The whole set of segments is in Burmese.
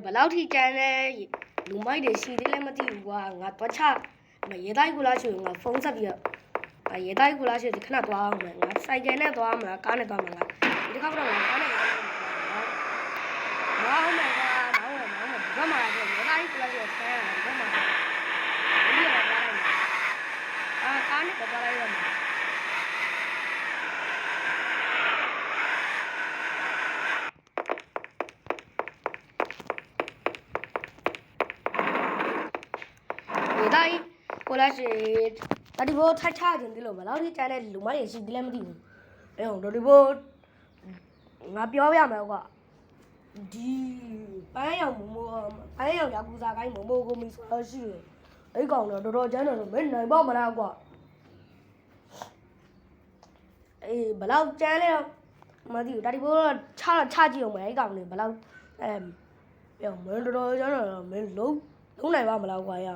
ဘယ်လောက်ထိကျန်လဲလူမိုက်တွေရှိသေးလဲမသိဘူးကွာငါတွားချရေတိုက်ကိုလာချင်ငါဖုန်းဆက်ပြီးတော့ရေတိုက်ကိုလာချင်ခဏသွားအောင်မယ်ငါဆိုင်ကယ်နဲ့သွားမလားကားနဲ့သွားမလားဒီတစ်ခါတော့ငါကားနဲ့သွားမှာဟုတ်မယ်ကွာဘာမှရေတိုက်ကိုလာချင်ဆန်းရတယ်ဘာမှဒီရတာကားနဲ့သွားလိုက်ရမယ်တိုင်းကိုလာရှိတတိဘောထိုက်ချခြင်းဒီလိုမလောက်ထိကျန်တဲ့လူမရေရှိဒီလည်းမသိဘူးအဲဟိုတတိဘောငါပြောပြမယ်ကွာဒီပန်းရောင်ယာကူစာကိုင်းမမိုးကိုမီဆိုတော့ရှိတယ်အဲ့ကောင်တော့တော်တော်ကျန်းတယ်လို့မင်းနိုင်ပေါ့မလားကွာအေးဘလောက်ကျန်းလဲမသိဘူးတတိဘောချကြည့်အောင်မယ်အဲ့ကောင်လေးဘလောက်ပြောမင်းတော်တော်ကျန်းတယ်မင်းလုံးနိုင်ပါမလားကွာရ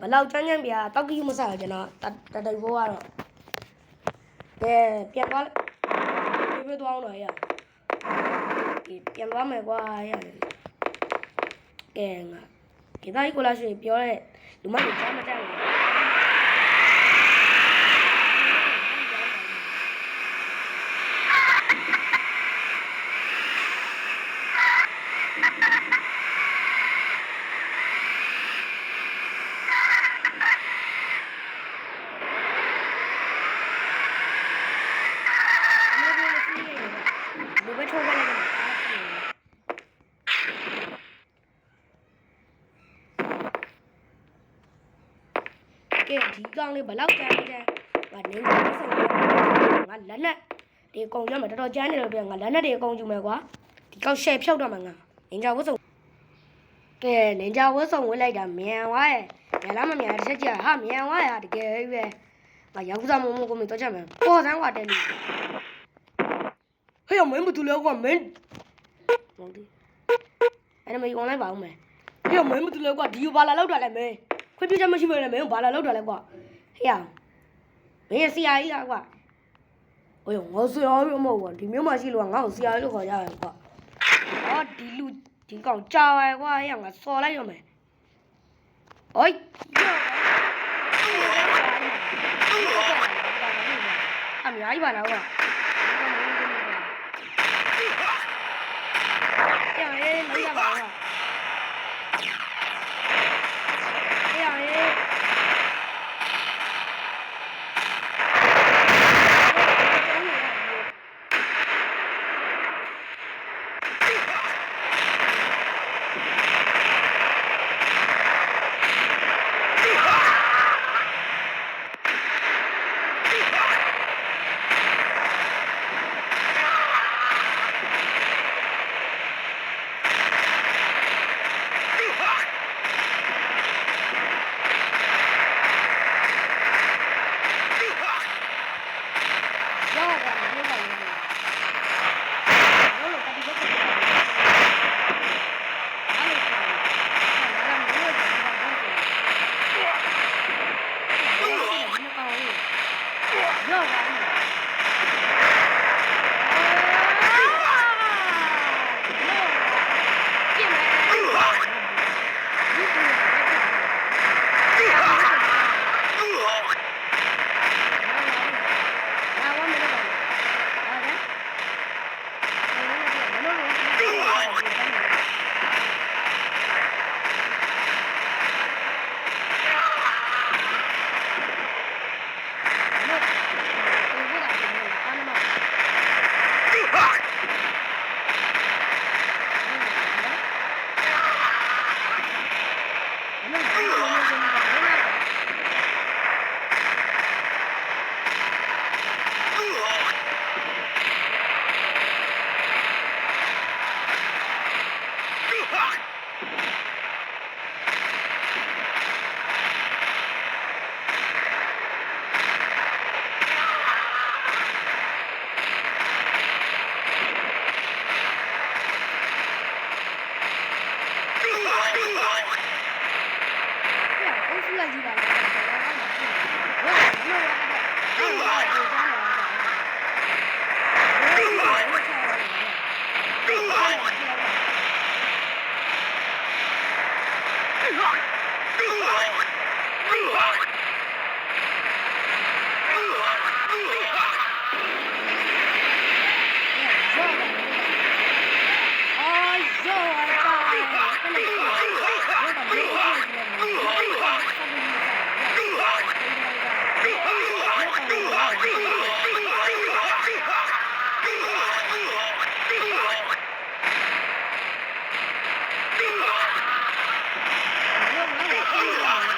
ဘလောက်ကျန်းပြတောက်ကြီးမစားကျွန်တော်တတိဘောကတော့ကဲပြန်သွားပြေးသွားအောင်တော့ရပြန်သွားမယ်ကွာရတယ်ကဲငါဒီတိုင်းကိုလာရှိပြောတဲ့လူမတွေကြားမကြဘူးကဲဒီကောင်လေးဘလောက်ကျန်းနေတယ်ငါနေနေဆုံးငါလက်နဲ့ဒီကုံရမယ်တော်တော်ကျန်းနေလို့ပြန်ငါလက်နဲ့ဒီကုံယူမယ်ကွာဒီကောင်ရှယ်ဖြုတ်တော့မှာငါနင်ကြဝတ်စုံကဲနင်ကြဝတ်စုံဝတ်လိုက်တာမြန်သွားရဲ့မြန်လားမမြန်တစ်ချက်ကြဟာမြန်သွားရတကယ်ပဲငါရောက်စားမကိုမတော့ချက်မယ်ပေါ်စမ်းကွာတဲလူဟေ့မင်းဘာတူလဲကွာမင်းဟုတ်ဒီအဲ့ဒါမယူလိုက်ပါဦးမယ်ဟေ့မင်းဘာတူလဲကွာဒီဘာလာလောက်တာလဲမင်းခွင့်ပြုချက်မရှိဘဲနဲ့မင်းဘာလာလောက်တာလဲကွာဟေ့မင်းဆရာကြီးလားကွာဟိုငါဆရာကြီးမဟုတ်ဘူးဒီမျိုးမှရှိလို့ငါ့ကိုဆရာကြီးလို့ခေါ်ကြတယ်ကွာအော်ဒီကောင်ကြာပါကွာဟေ့ငါစော်လိုက်ရမယ်ဟိုအများကြီးပါလားကွာပြန်ရေးလို့ရပါကွာ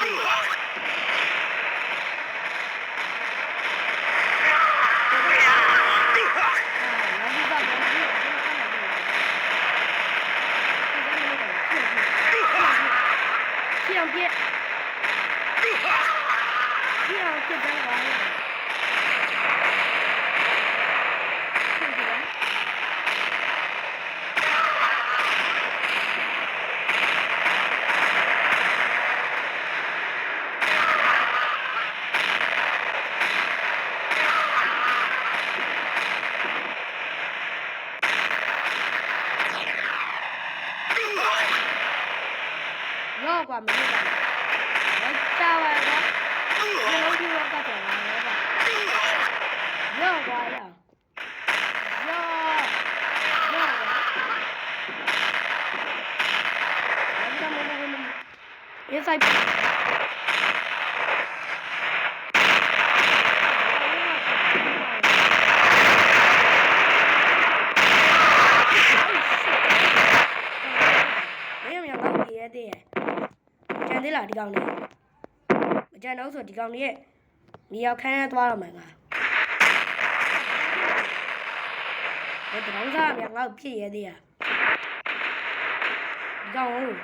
ရောကွာမင်းကကြောက်ရတော့ဒီလိုဒီလိုကတ်တယ်ရောကွာရောinside thế là đi con này cha nấu rồi đi con đi nhiều khe toa là mày à để nấu ra mẹ ngao cái gì đi à đi con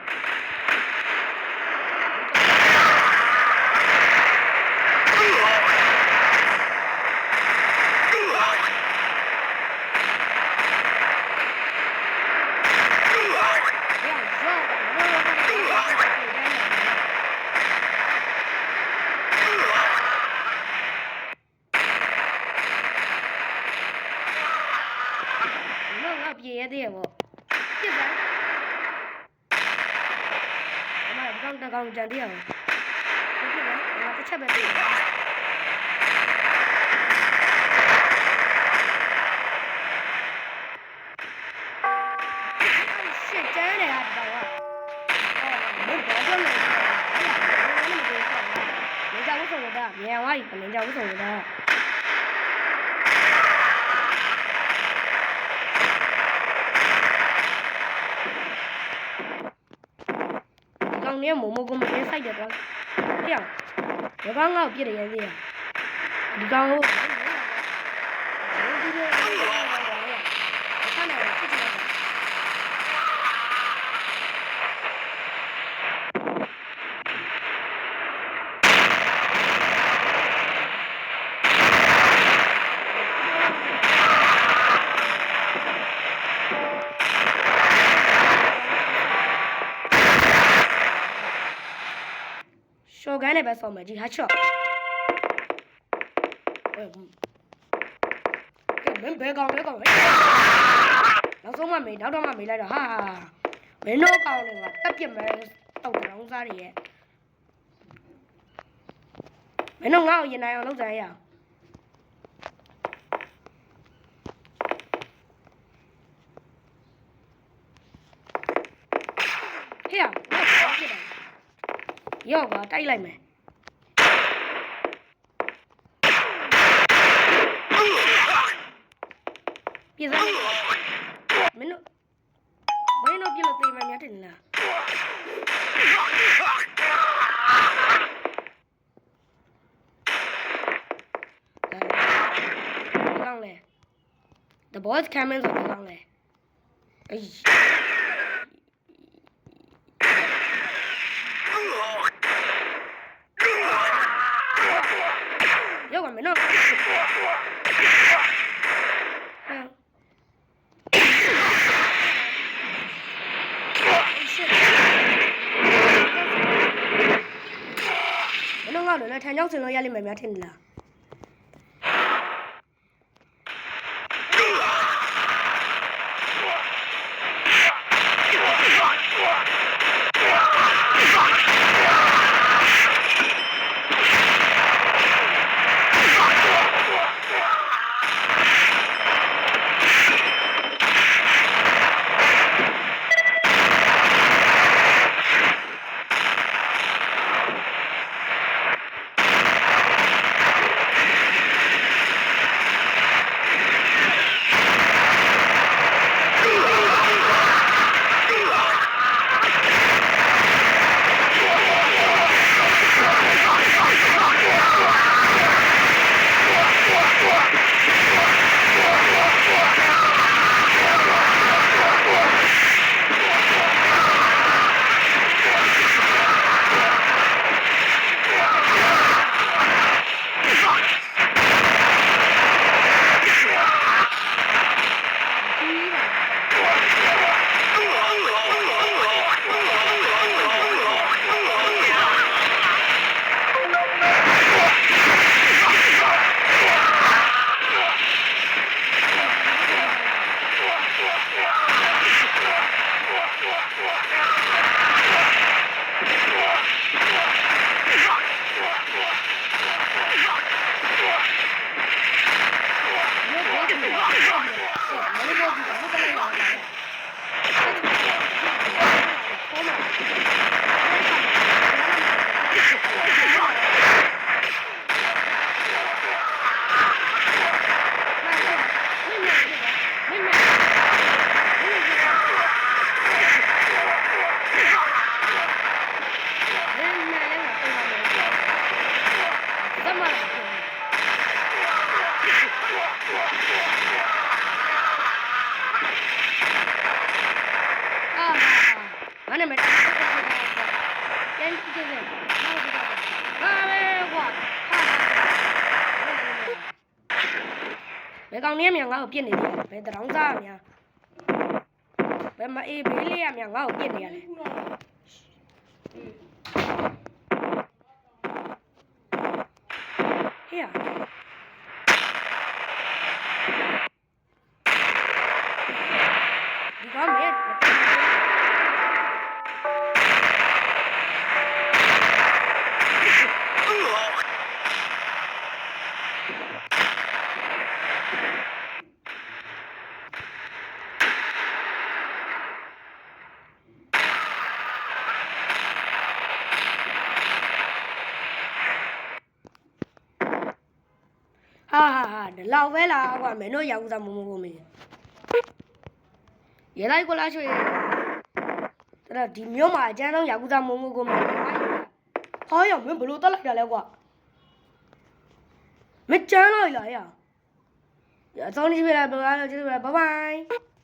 gì thế hả? Chết rồi. Mà con chẳng đi hả? Chết rồi. Mà cái chấp đi. Shit, trái này hạt đầu à? Mình bỏ con này. Mình ra cái số người ta. Nghèo ấy, mình ra cái số người ta. Con ném một con mình sai được rồi. Thấy không? Để con ngao kia để gì à? Đi con. Cái này bà xong mà chị hát chọ mình bé con nó xuống mà mình nó đâu mà mình lại được ha mình nô con này mà tất nhiên mà tàu nó không ra đi mình nó ngao gì này nó dài à thế à vô vào tay lại mày bây giờ mấy nó kia là tiền mà nhớถึงlà con này the boys coming rồi con này vô còn mấy nó nó ngon rồi nó thay nhóc rồi nó ra lên mày mẹ thìn là ငါနာမည်ပြန်ကြည့်ကြည့်ဟာပဲကွာဘယ်ကောင်နေမြန်ငါ့ကိုပြစ်နေတယ်ဘယ်တရောင်းစားများဘယ်မအေးဘေးလေးရမြန်ငါ့ကိုပြစ်နေရတယ်ဟေ့ဒီကောင်မဲဟာဒီလောက်ပဲလားကွာမင်းတို့ရောက်စားမမကိုမေးရေလိုက်ကိုလားရွှေအဲ့ဒါဒီမျိုးမှာအကျန်းဆုံးရောက်စားမမကိုမေးဟောရောမင်းဘလို့တက်လိုက်တာလဲကွာမကျန်းလိုက်လားရအစောင်းကြီးပြလာပါလို့ကျေးဇူးပါဘိုင်ဘိုင်